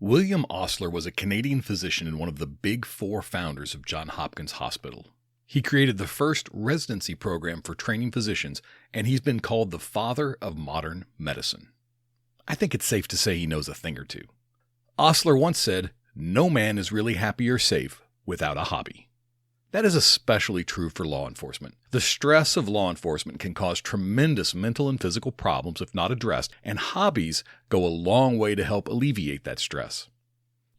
William Osler was a Canadian physician and one of the big four founders of John Hopkins Hospital. He created the first residency program for training physicians, and he's been called the father of modern medicine. I think it's safe to say he knows a thing or two. Osler once said, "No man is really happy or safe without a hobby." That is especially true for law enforcement. The stress of law enforcement can cause tremendous mental and physical problems if not addressed, and hobbies go a long way to help alleviate that stress.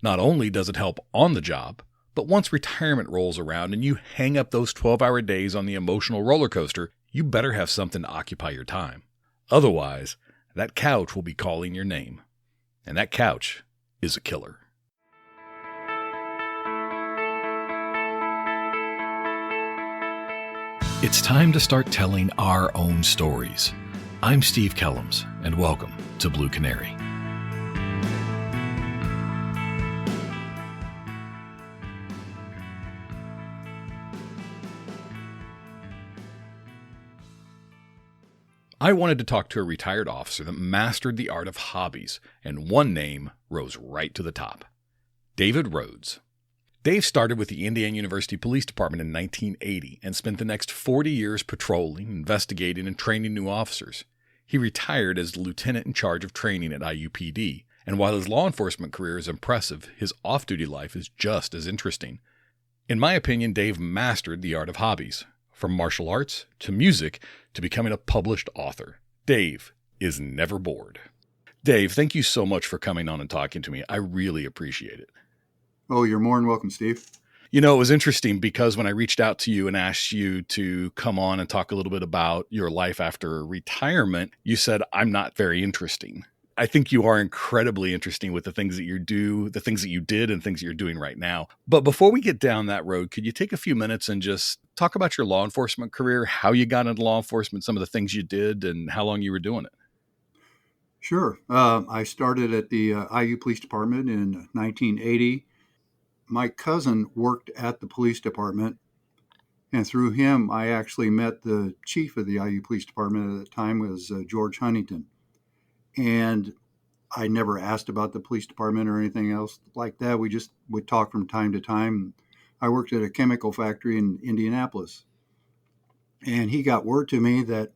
Not only does it help on the job, but once retirement rolls around and you hang up those 12-hour days on the emotional roller coaster, you better have something to occupy your time. Otherwise, that couch will be calling your name. And that couch is a killer. It's time to start telling our own stories. I'm Steve Kellums, and welcome to Blue Canary. I wanted to talk to a retired officer that mastered the art of hobbies, and one name rose right to the top: David Rhodes. Dave started with the Indiana University Police Department in 1980 and spent the next 40 years patrolling, investigating, and training new officers. He retired as the lieutenant in charge of training at IUPD, and while his law enforcement career is impressive, his off-duty life is just as interesting. In my opinion, Dave mastered the art of hobbies, from martial arts to music to becoming a published author. Dave is never bored. Dave, thank you so much for coming on and talking to me. I really appreciate it. Oh, you're more than welcome, Steve. You know, it was interesting because when I reached out to you and asked you to come on and talk a little bit about your life after retirement, you said, "I'm not very interesting." I think you are incredibly interesting with the things that you do, the things that you did, and things that you're doing right now. But before we get down that road, could you take a few minutes and just talk about your law enforcement career, how you got into law enforcement, some of the things you did, and how long you were doing it? Sure. I started at the IU Police Department in 1980. My cousin worked at the police department, and through him, I actually met the chief of the IU Police Department at the time was George Huntington. And I never asked about the police department or anything else like that. We just would talk from time to time. I worked at a chemical factory in Indianapolis, and he got word to me that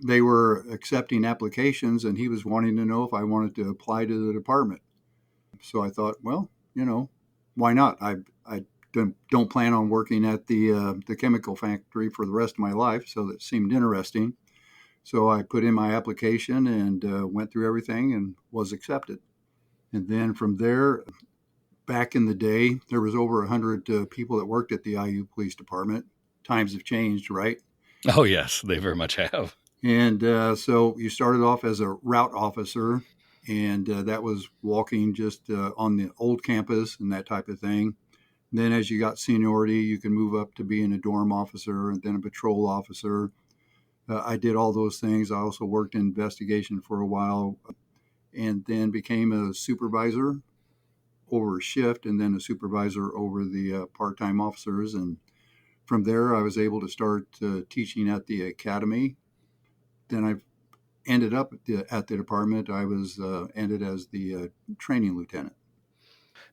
they were accepting applications, and he was wanting to know if I wanted to apply to the department. So I thought, well, why not? I don't plan on working at the chemical factory for the rest of my life, so that seemed interesting. So I put in my application and went through everything and was accepted. And then from there, back in the day, there was over 100 people that worked at the IU Police Department. Times have changed, right? Oh, yes, they very much have. And so you started off as a route officer, and that was walking just on the old campus and that type of thing. And then as you got seniority, you can move up to being a dorm officer and then a patrol officer. I did all those things. I also worked in investigation for a while and then became a supervisor over a shift and then a supervisor over the part-time officers. And from there, I was able to start teaching at the academy. Then I ended up at the department. I was ended as the training lieutenant.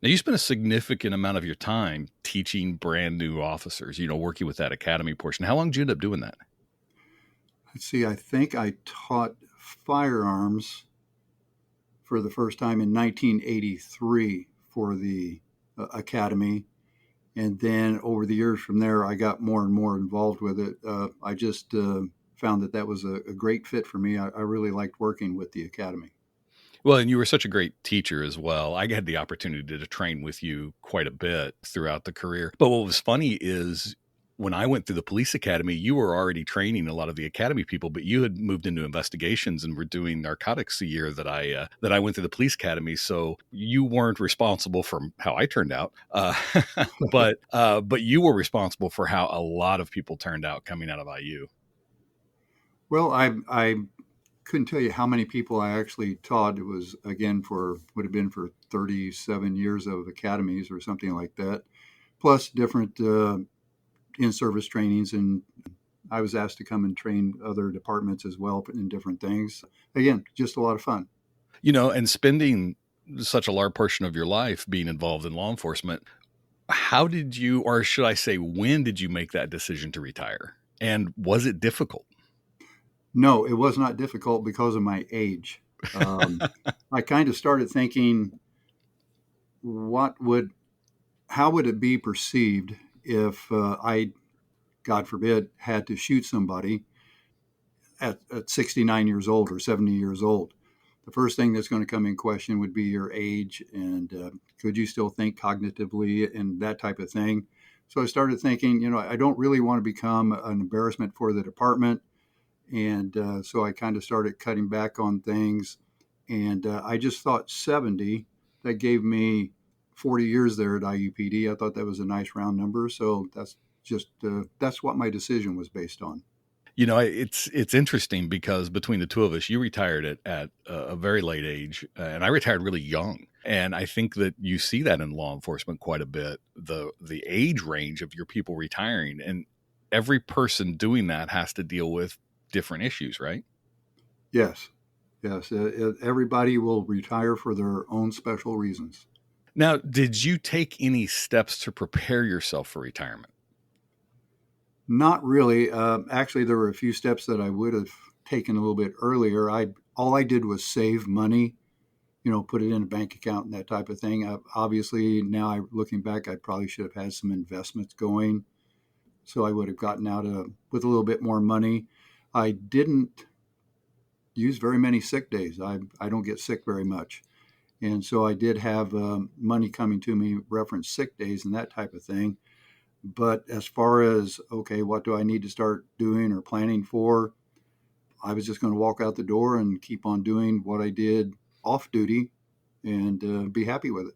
Now, you spent a significant amount of your time teaching brand new officers, working with that academy portion. How long did you end up doing that? Let's see, I think I taught firearms for the first time in 1983 for the academy. And then over the years from there, I got more and more involved with it. I just found that was a great fit for me. I really liked working with the academy. Well, and you were such a great teacher as well. I had the opportunity to train with you quite a bit throughout the career. But what was funny is when I went through the police academy, you were already training a lot of the academy people, but you had moved into investigations and were doing narcotics a year that I went through the police academy. So you weren't responsible for how I turned out, but you were responsible for how a lot of people turned out coming out of IU. Well, I couldn't tell you how many people I actually taught. It was, again, would have been for 37 years of academies or something like that, plus different in-service trainings. And I was asked to come and train other departments as well in different things. Again, just a lot of fun. And spending such a large portion of your life being involved in law enforcement. How did you, or should I say, when did you make that decision to retire? And was it difficult? No, it was not difficult because of my age. Um, I kind of started thinking, what would, how would it be perceived if I, God forbid, had to shoot somebody at 69 years old or 70 years old? The first thing that's going to come in question would be your age and could you still think cognitively and that type of thing. So I started thinking, I don't really want to become an embarrassment for the department. And so I kind of started cutting back on things. And I just thought 70, that gave me 40 years there at IUPD. I thought that was a nice round number. So that's what my decision was based on. It's interesting because between the two of us, you retired at a very late age, and I retired really young. And I think that you see that in law enforcement quite a bit, the age range of your people retiring, and every person doing that has to deal with different issues, right? Yes. Yes. Everybody will retire for their own special reasons. Now, did you take any steps to prepare yourself for retirement? Not really. Actually, there were a few steps that I would have taken a little bit earlier. All I did was save money, put it in a bank account and that type of thing. Obviously, now looking back, I probably should have had some investments going, so I would have gotten out with a little bit more money. I didn't use very many sick days. I don't get sick very much, and so I did have money coming to me, reference sick days and that type of thing. But as far as, okay, what do I need to start doing or planning for? I was just going to walk out the door and keep on doing what I did off duty and be happy with it.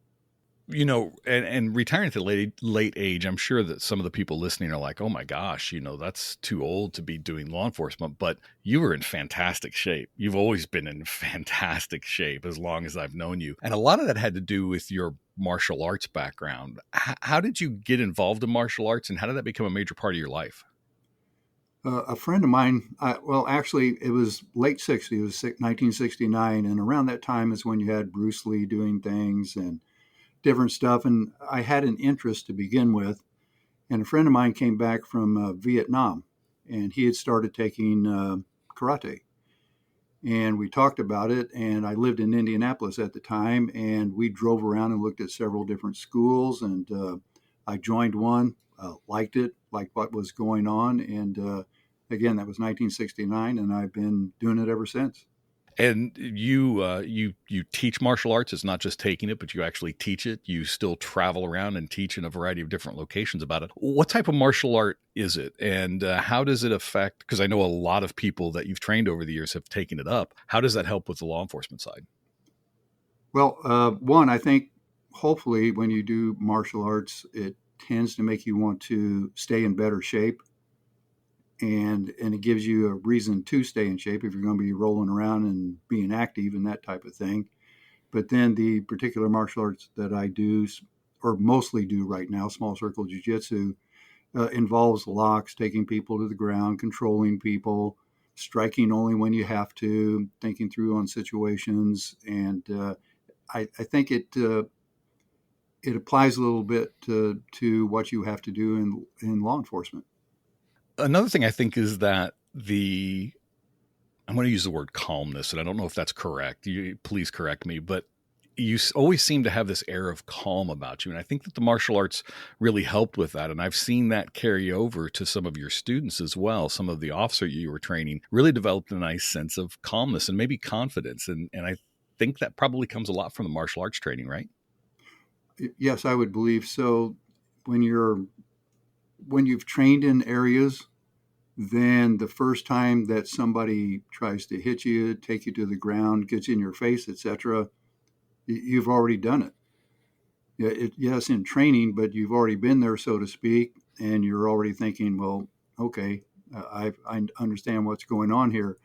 And retiring at the late age, I'm sure that some of the people listening are like, "Oh my gosh, that's too old to be doing law enforcement." But you were in fantastic shape. You've always been in fantastic shape as long as I've known you, and a lot of that had to do with your martial arts background. How did you get involved in martial arts, and how did that become a major part of your life? A friend of mine, well, actually, it was late 60s, it was 1969. And around that time is when you had Bruce Lee doing things and different stuff. And I had an interest to begin with. And a friend of mine came back from Vietnam and he had started taking karate. And we talked about it. And I lived in Indianapolis at the time. And we drove around and looked at several different schools. And I joined one, liked it, liked what was going on. And again, that was 1969. And I've been doing it ever since. And you teach martial arts. It's not just taking it, but you actually teach it. You still travel around and teach in a variety of different locations about it. What type of martial art is it, and how does it affect? Because I know a lot of people that you've trained over the years have taken it up. How does that help with the law enforcement side? Well, one, I think hopefully when you do martial arts, it tends to make you want to stay in better shape. And it gives you a reason to stay in shape if you're going to be rolling around and being active and that type of thing. But then the particular martial arts that I do, or mostly do right now, small circle jiu-jitsu, involves locks, taking people to the ground, controlling people, striking only when you have to, thinking through on situations. And I think it applies a little bit to what you have to do in law enforcement. Another thing I think is that I'm going to use the word calmness, and I don't know if that's correct. Please correct me, but always seem to have this air of calm about you. And I think that the martial arts really helped with that. And I've seen that carry over to some of your students as well. Some of the officers you were training really developed a nice sense of calmness and maybe confidence. And I think that probably comes a lot from the martial arts training, right? Yes, I would believe so. When you've trained in areas, then the first time that somebody tries to hit you, take you to the ground, gets in your face, etc., you've already done it. Yes, in training, but you've already been there, so to speak, and you're already thinking, well, okay, I understand what's going on here.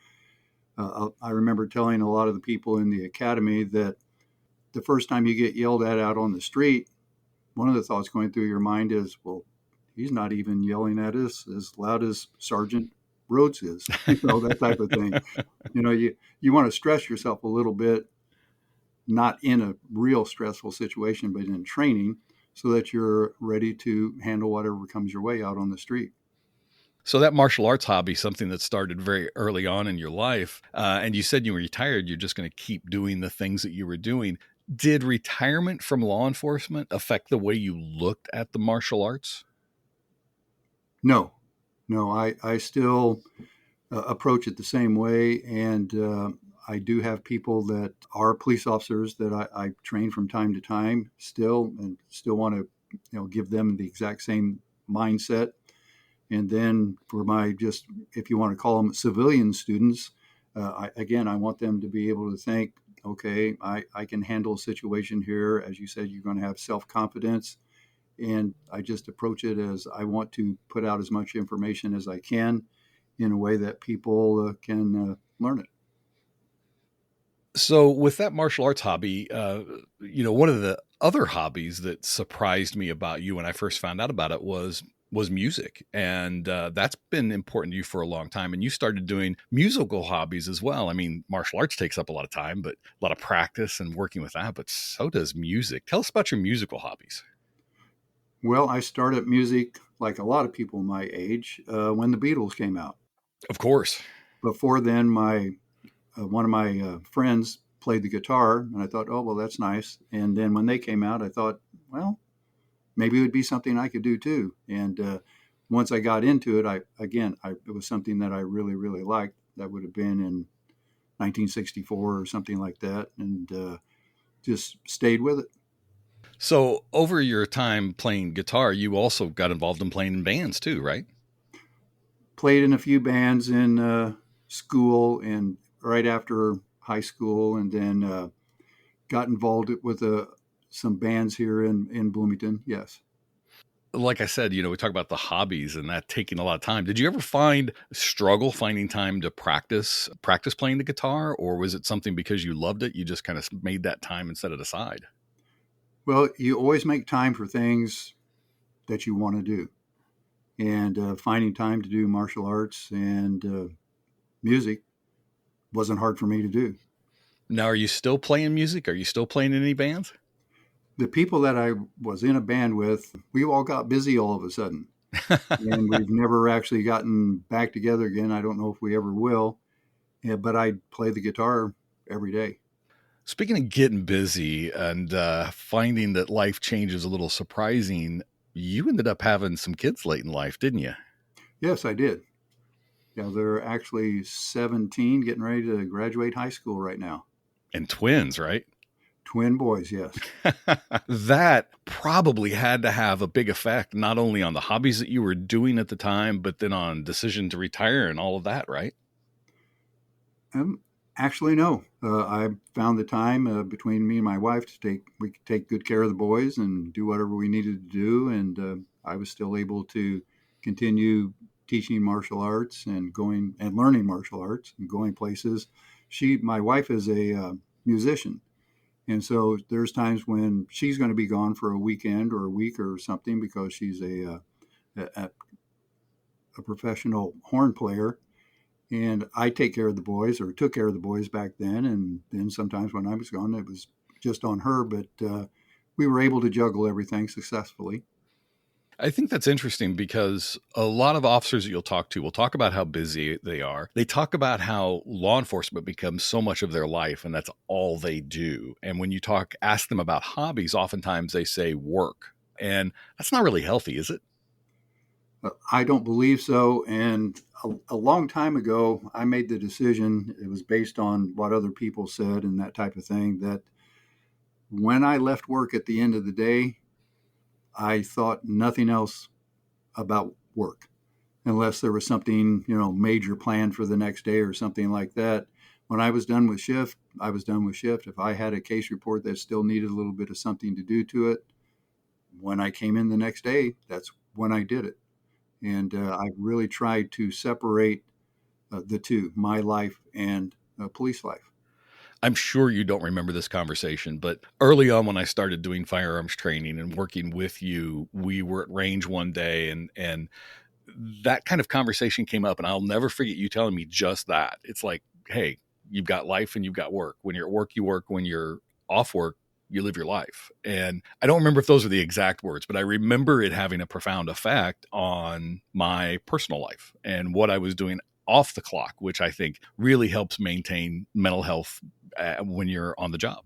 I remember telling a lot of the people in the academy that the first time you get yelled at out on the street, one of the thoughts going through your mind is, well, he's not even yelling at us as loud as Sergeant Rhodes is, that type of thing. You want to stress yourself a little bit not in a real stressful situation, but in training so that you're ready to handle whatever comes your way out on the street. So that martial arts hobby, something that started very early on in your life, and you said you were retired, you're just going to keep doing the things that you were doing. Did retirement from law enforcement affect the way you looked at the martial arts? No, no, I still approach it the same way. And I do have people that are police officers that I train from time to time still, and still want to, give them the exact same mindset. And then for my, just, if you want to call them civilian students, I want them to be able to think, okay, I can handle a situation here. As you said, you're going to have self-confidence. And I just approach it as I want to put out as much information as I can in a way that people can learn it. So with that martial arts hobby, one of the other hobbies that surprised me about you when I first found out about it was music, and that's been important to you for a long time. And you started doing musical hobbies as well. I mean, martial arts takes up a lot of time, but a lot of practice and working with that. But so does music. Tell us about your musical hobbies. Well, I started music like a lot of people my age when the Beatles came out. Of course. Before then, my one of my friends played the guitar, and I thought, oh well, that's nice. And then when they came out, I thought, well, maybe it would be something I could do too. And once I got into it, it was something that I really, really liked. That would have been in 1964 or something like that, and just stayed with it. So over your time playing guitar, you also got involved in playing in bands too, right? Played in a few bands in school and right after high school, and then got involved with some bands here in Bloomington. Yes. Like I said, we talk about the hobbies and that taking a lot of time. Did you ever struggle finding time to practice playing the guitar, or was it something because you loved it, you just kind of made that time and set it aside? Well, you always make time for things that you want to do, and finding time to do martial arts and music wasn't hard for me to do. Now, are you still playing music? Are you still playing in any bands? The people that I was in a band with, we all got busy all of a sudden, and we've never actually gotten back together again. I don't know if we ever will, but I play the guitar every day. Speaking of getting busy and finding that life change is a little surprising, you ended up having some kids late in life, didn't you? Yes, I did. Yeah, they're actually 17, getting ready to graduate high school right now. And twins, right? Twin boys, yes. That probably had to have a big effect, not only on the hobbies that you were doing at the time, but then on decision to retire and all of that, right? Um, Actually, no. I found the time between me and my wife to we could take good care of the boys and do whatever we needed to do, and I was still able to continue teaching martial arts and going and learning martial arts and going places. My wife, is a musician, and so there's times when she's going to be gone for a weekend or a week or something because she's a, a professional horn player, and I take care of the boys, or took care of the boys back then. And then sometimes when I was gone, it was just on her. But we were able to juggle everything successfully. I think that's interesting because a lot of officers that you'll talk to will talk about how busy they are. They talk about how law enforcement becomes so much of their life and that's all they do. And when you ask them about hobbies, oftentimes they say work. And that's not really healthy, is it? I don't believe so. And a long time ago, I made the decision, it was based on what other people said and that type of thing, that when I left work at the end of the day, I thought nothing else about work unless there was something, major planned for the next day or something like that. When I was done with shift, I was done with shift. If I had a case report that still needed a little bit of something to do to it, when I came in the next day, that's when I did it. And I really tried to separate the two, my life and police life. I'm sure you don't remember this conversation, but early on when I started doing firearms training and working with you, we were at range one day and that kind of conversation came up, and I'll never forget you telling me just that. It's like, hey, you've got life and you've got work. When you're at work, you work. When you're off work, you live your life. And I don't remember if those are the exact words, but I remember it having a profound effect on my personal life and what I was doing off the clock, which I think really helps maintain mental health when you're on the job.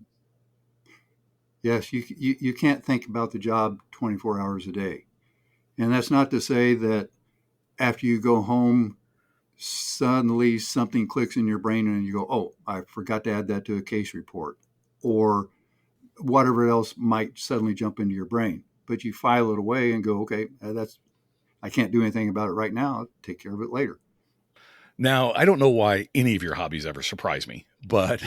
Yes, you can't think about the job 24 hours a day. And that's not to say that after you go home, suddenly something clicks in your brain and you go, oh, I forgot to add that to a case report, or whatever else might suddenly jump into your brain. But you file it away and go, okay, I can't do anything about it right now. I'll take care of it later. Now, I don't know why any of your hobbies ever surprise me, but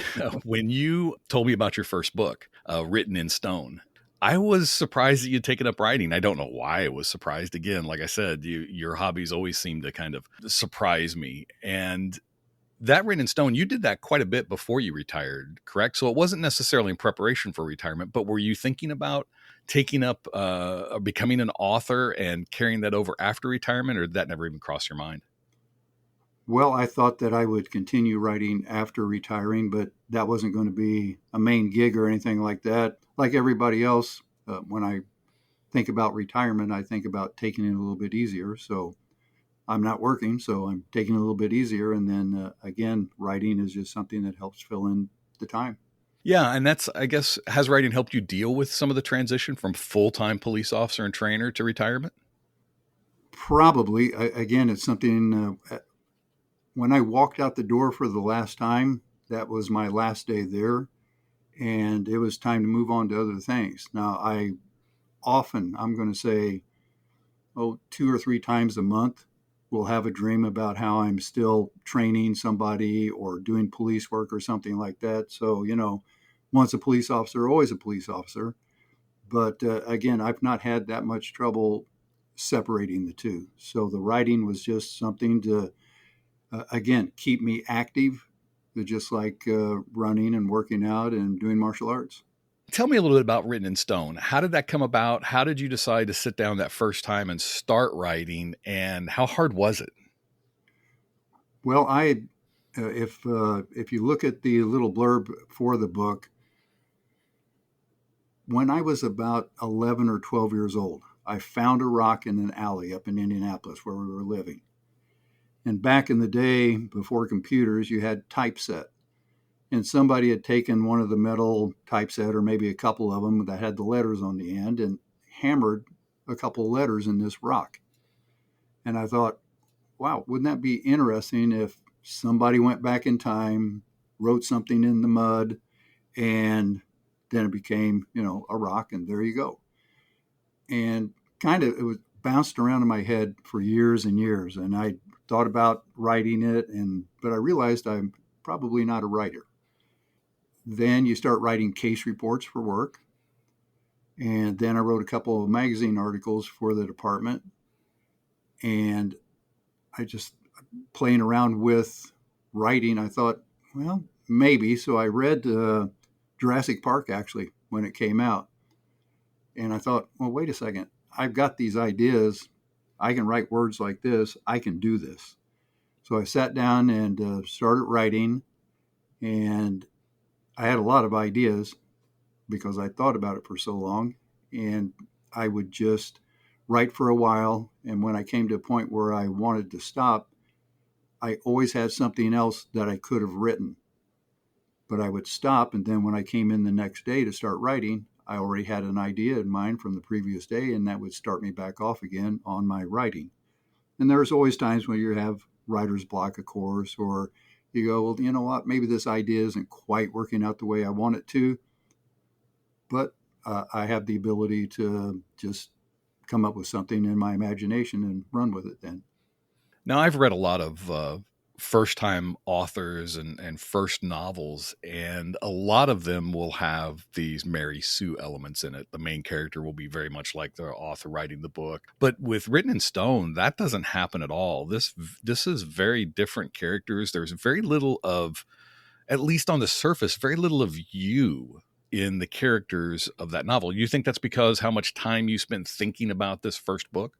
when you told me about your first book, Written in Stone, I was surprised that you'd taken up writing. I don't know why I was surprised. Again, like I said, your hobbies always seem to kind of surprise me. And that Written in Stone, you did that quite a bit before you retired, correct? So it wasn't necessarily in preparation for retirement, but were you thinking about taking up, becoming an author and carrying that over after retirement, or did that never even cross your mind? Well, I thought that I would continue writing after retiring, but that wasn't going to be a main gig or anything like that. Like everybody else, when I think about retirement, I think about taking it a little bit easier. So I'm not working, so I'm taking it a little bit easier. And then again, writing is just something that helps fill in the time. Yeah, and that's, I guess, has writing helped you deal with some of the transition from full-time police officer and trainer to retirement? Probably, again, it's something when I walked out the door for the last time, that was my last day there. And it was time to move on to other things. Now, I'm going to say, oh, 2 or 3 times a month, will have a dream about how I'm still training somebody or doing police work or something like that. So, once a police officer, always a police officer. But again, I've not had that much trouble separating the two. So the writing was just something to, again, keep me active, just like running and working out and doing martial arts. Tell me a little bit about Written in Stone. How did that come about? How did you decide to sit down that first time and start writing? And how hard was it? Well, if you look at the little blurb for the book, when I was about 11 or 12 years old, I found a rock in an alley up in Indianapolis where we were living. And back in the day, before computers, you had typeset. And somebody had taken one of the metal typeset, or maybe a couple of them that had the letters on the end, and hammered a couple of letters in this rock. And I thought, wow, wouldn't that be interesting if somebody went back in time, wrote something in the mud, and then it became, a rock, and there you go. And kind of it was bounced around in my head for years and years, and I thought about writing it, but I realized I'm probably not a writer. Then you start writing case reports for work, and then I wrote a couple of magazine articles for the department, and I just playing around with writing. I thought, well, maybe. So I read Jurassic Park actually when it came out, and I thought, well, wait a second. I've got these ideas. I can write words like this. I can do this. So I sat down and started writing, and I had a lot of ideas because I thought about it for so long. And I would just write for a while. And when I came to a point where I wanted to stop, I always had something else that I could have written. But I would stop. And then when I came in the next day to start writing, I already had an idea in mind from the previous day, and that would start me back off again on my writing. And there's always times when you have writer's block, of course, or you go, well, you know what, maybe this idea isn't quite working out the way I want it to, but I have the ability to just come up with something in my imagination and run with it then. Now, I've read a lot of first time authors and first novels, and a lot of them will have these Mary Sue elements in it. The main character will be very much like the author writing the book. But with Written in Stone, that doesn't happen at all. This is very different characters. There's very little of, at least on the surface, very little of you in the characters of that novel. You think that's because how much time you spent thinking about this first book?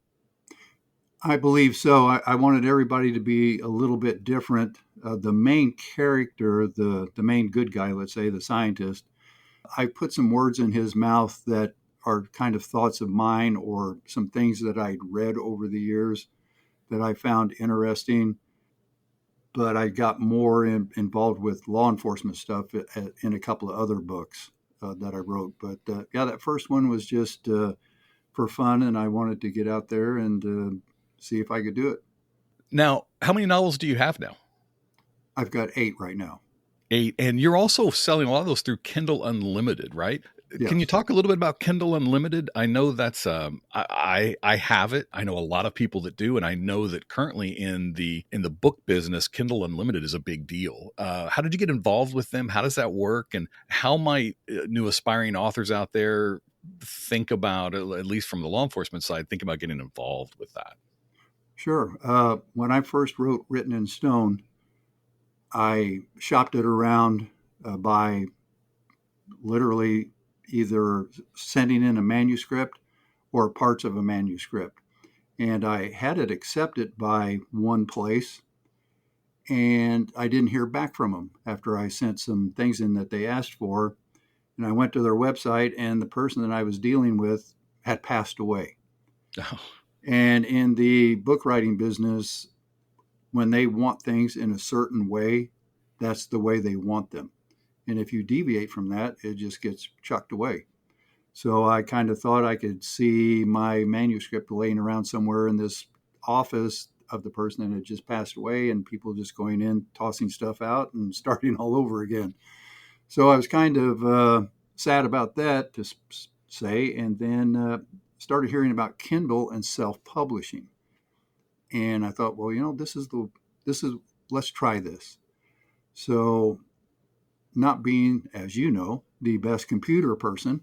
I believe so. I wanted everybody to be a little bit different. The main character, the main good guy, let's say, the scientist, I put some words in his mouth that are kind of thoughts of mine or some things that I'd read over the years that I found interesting. But I got more involved with law enforcement stuff in a couple of other books that I wrote. But yeah, that first one was just for fun, and I wanted to get out there and see if I could do it. Now, how many novels do you have now? I've got 8 right now. 8. And you're also selling a lot of those through Kindle Unlimited, right? Can you Yes. talk a little bit about Kindle Unlimited? I know that's I have it. I know a lot of people that do, and I know that currently in the book business, Kindle Unlimited is a big deal. How did you get involved with them? How does that work? And how might new aspiring authors out there think about, at least from the law enforcement side, think about getting involved with that? Sure. When I first wrote Written in Stone, I shopped it around by literally either sending in a manuscript or parts of a manuscript. And I had it accepted by one place, and I didn't hear back from them after I sent some things in that they asked for. And I went to their website, and the person that I was dealing with had passed away. Oh, And in the book writing business, when they want things in a certain way, that's the way they want them. And if you deviate from that, it just gets chucked away. So I kind of thought I could see my manuscript laying around somewhere in this office of the person that had just passed away, and people just going in, tossing stuff out, and starting all over again. So I was kind of sad about that, to say, and then started hearing about Kindle and self-publishing. And I thought, well, this is let's try this. So, not being, as you know, the best computer person,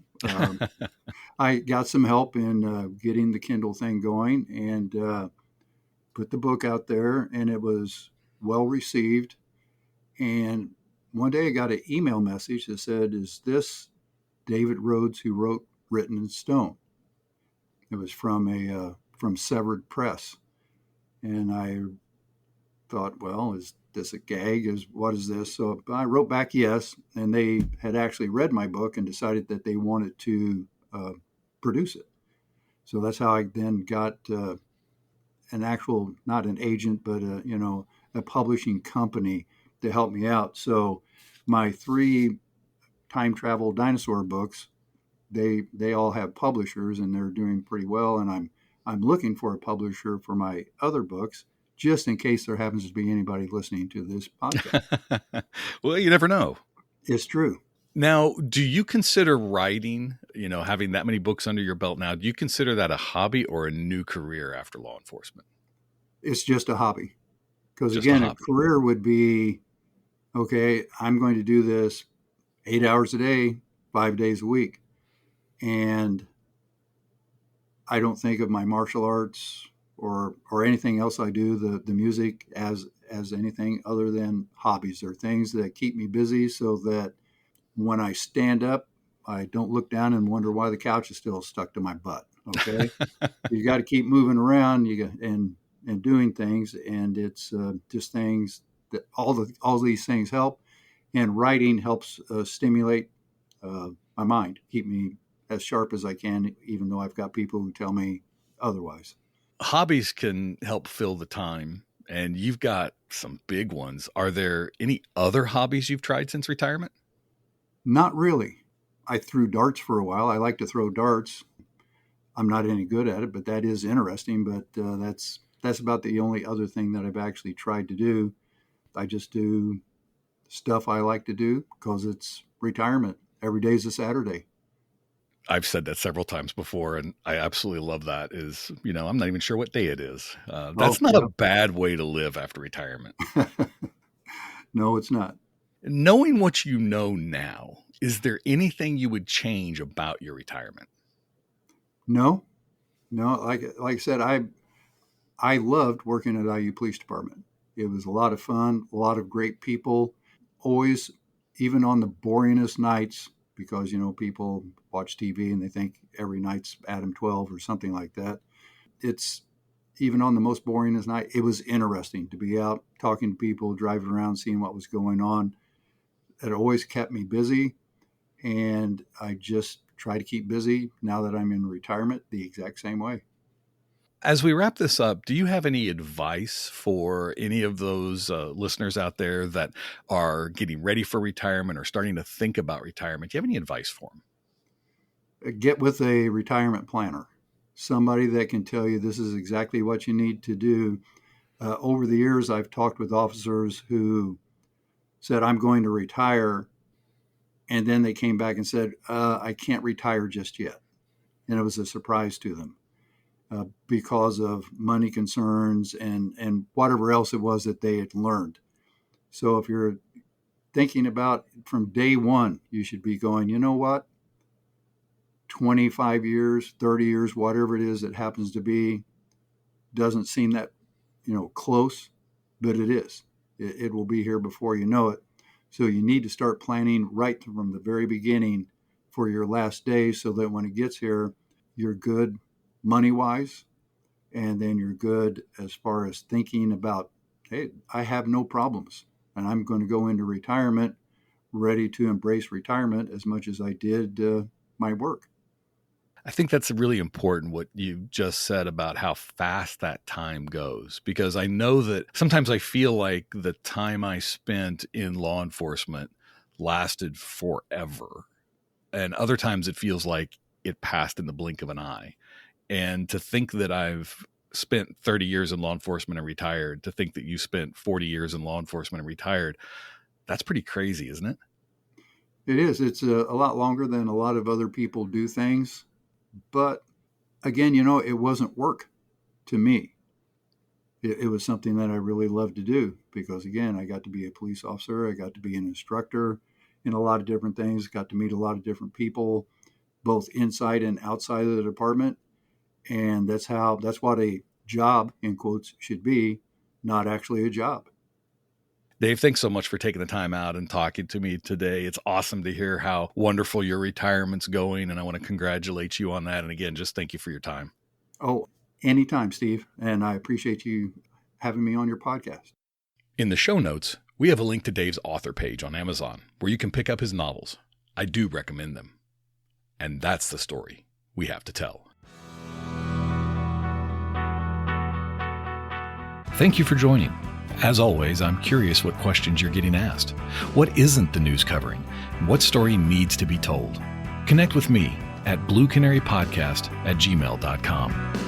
I got some help in getting the Kindle thing going, and put the book out there, and it was well received. And one day I got an email message that said, "Is this David Rhodes who wrote Written in Stone?" It was from Severed Press, and I thought, well, is this a gag? What is this? So I wrote back yes, and they had actually read my book and decided that they wanted to produce it. So that's how I then got an actual, not an agent, but a publishing company to help me out. So my 3 time travel dinosaur books, they all have publishers, and they're doing pretty well. And I'm looking for a publisher for my other books, just in case there happens to be anybody listening to this podcast. well, you never know. It's true. Now, do you consider writing, having that many books under your belt now, do you consider that a hobby or a new career after law enforcement? It's just a hobby. Because Just a again, a hobby. career would be, okay, I'm going to do this 8 hours a day, 5 days a week. And I don't think of my martial arts or anything else I do, the music, as anything other than hobbies. They're things that keep me busy, so that when I stand up, I don't look down and wonder why the couch is still stuck to my butt. Okay, you got to keep moving around. And doing things, and it's just things that all these things help. And writing helps stimulate my mind, keep me as sharp as I can, even though I've got people who tell me otherwise. Hobbies can help fill the time, and you've got some big ones. Are there any other hobbies you've tried since retirement? Not really. I threw darts for a while. I like to throw darts. I'm not any good at it, but that is interesting. But that's about the only other thing that I've actually tried to do. I just do stuff I like to do because it's retirement. Every day is a Saturday. I've said that several times before, and I absolutely love that. I'm not even sure what day it is. Oh, That's not a yeah. bad way to live after retirement. No, it's not. Knowing what you know now, is there anything you would change about your retirement? No, no. Like I said, I loved working at IU Police Department. It was a lot of fun, a lot of great people. Always, even on the boringest nights, because people watch TV and they think every night's Adam 12 or something like that. It's even on the most boringest night, it was interesting to be out talking to people, driving around, seeing what was going on. It always kept me busy. and I just try to keep busy now that I'm in retirement the exact same way. As we wrap this up, do you have any advice for any of those listeners out there that are getting ready for retirement or starting to think about retirement? Do you have any advice for them? Get with a retirement planner, somebody that can tell you this is exactly what you need to do. Over the years, I've talked with officers who said, I'm going to retire. And then they came back and said, I can't retire just yet. And it was a surprise to them because of money concerns and whatever else it was that they had learned. So if you're thinking about from day one, you should be going, you know what? 25 years, 30 years, whatever it is that happens to be, doesn't seem that, close, but it is. It will be here before you know it. So you need to start planning right from the very beginning for your last days so that when it gets here, you're good money-wise, and then you're good as far as thinking about, hey, I have no problems, and I'm going to go into retirement ready to embrace retirement as much as I did my work. I think that's really important what you just said about how fast that time goes, because I know that sometimes I feel like the time I spent in law enforcement lasted forever. And other times it feels like it passed in the blink of an eye. And to think that I've spent 30 years in law enforcement and retired, to think that you spent 40 years in law enforcement and retired, that's pretty crazy, isn't it? It is. It's a lot longer than a lot of other people do things. But again, it wasn't work to me. It was something that I really loved to do because, again, I got to be a police officer. I got to be an instructor in a lot of different things, got to meet a lot of different people, both inside and outside of the department. And that's what a job, in quotes, should be, not actually a job. Dave, thanks so much for taking the time out and talking to me today. It's awesome to hear how wonderful your retirement's going, and I want to congratulate you on that. And again, just thank you for your time. Oh, anytime, Steve. And I appreciate you having me on your podcast. In the show notes, we have a link to Dave's author page on Amazon where you can pick up his novels. I do recommend them. And that's the story we have to tell. Thank you for joining. As always, I'm curious what questions you're getting asked. What isn't the news covering? What story needs to be told? Connect with me at bluecanarypodcast@gmail.com.